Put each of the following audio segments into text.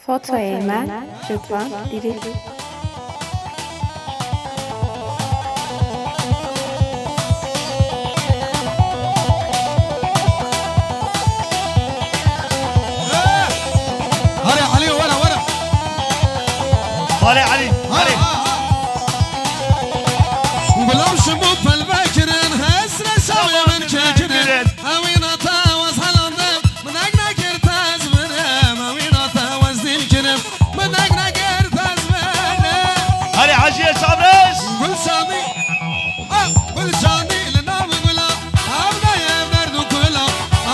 Foto Eymen, Rıdvan Diril. هلا علي ورا ورا هلا علي هلا بلام شبو بالبكرن هسر سوي من ككرن اوينا تاوز هلاندم من اقنا كرتاز منم اوينا تاوز دين كرم من اقنا كرتاز منم هلا عجيه صبرس بلشاني بلشاني لنا بقولا ابنا يا مردو كلا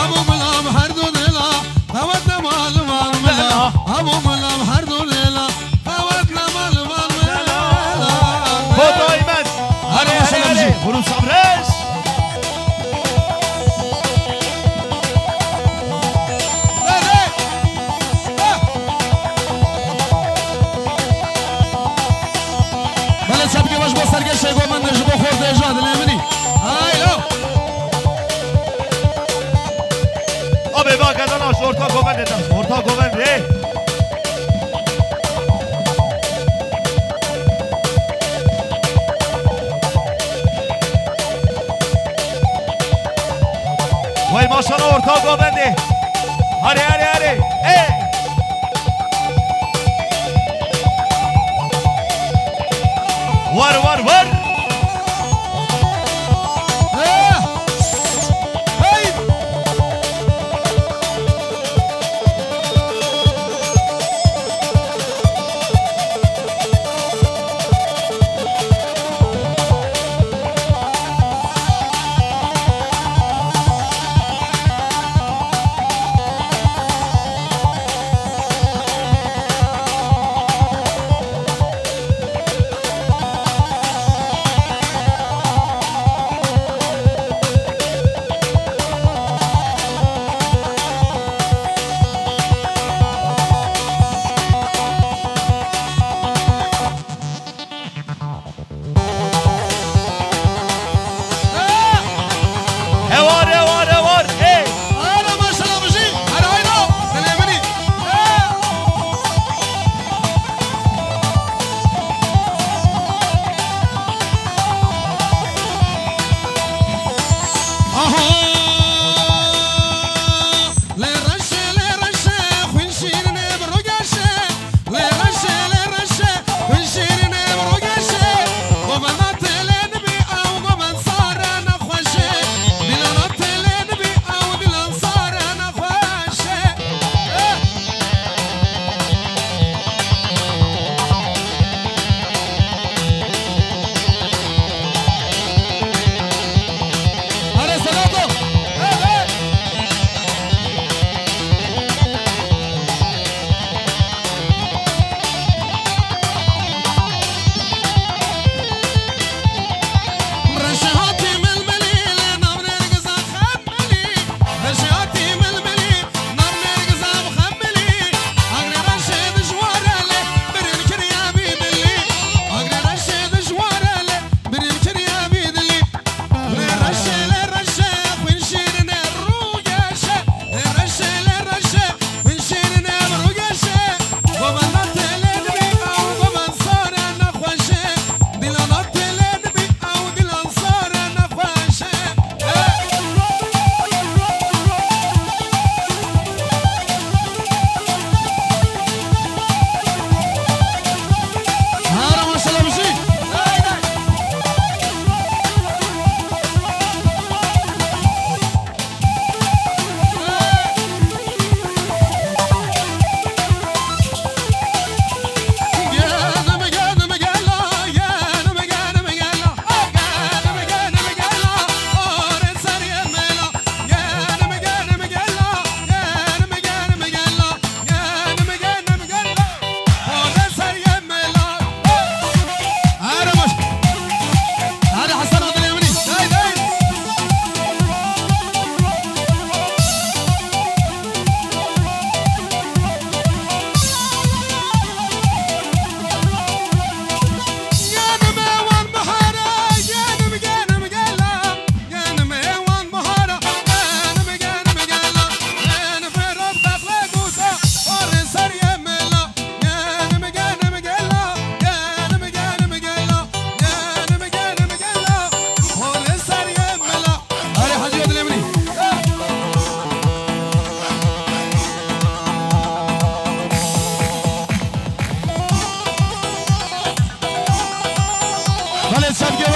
ابو بلام هردو دلا فوتنا مال مال ملا ابو بلام هردو دلا فوتنا مال مال ملا فوتو ايمن هلا هلا هلا برو صبرس بله سبکی باش با سرگشت گو من نجبو خورده اجاد نمینی هایلو آبه با کداناش orta govendet orta govendet وای ماشاءالله orta govendet هری هری هری ور ور ور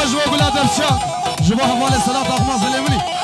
وجه وقلا درشا جبا حوالي صلاة أخماس الإمني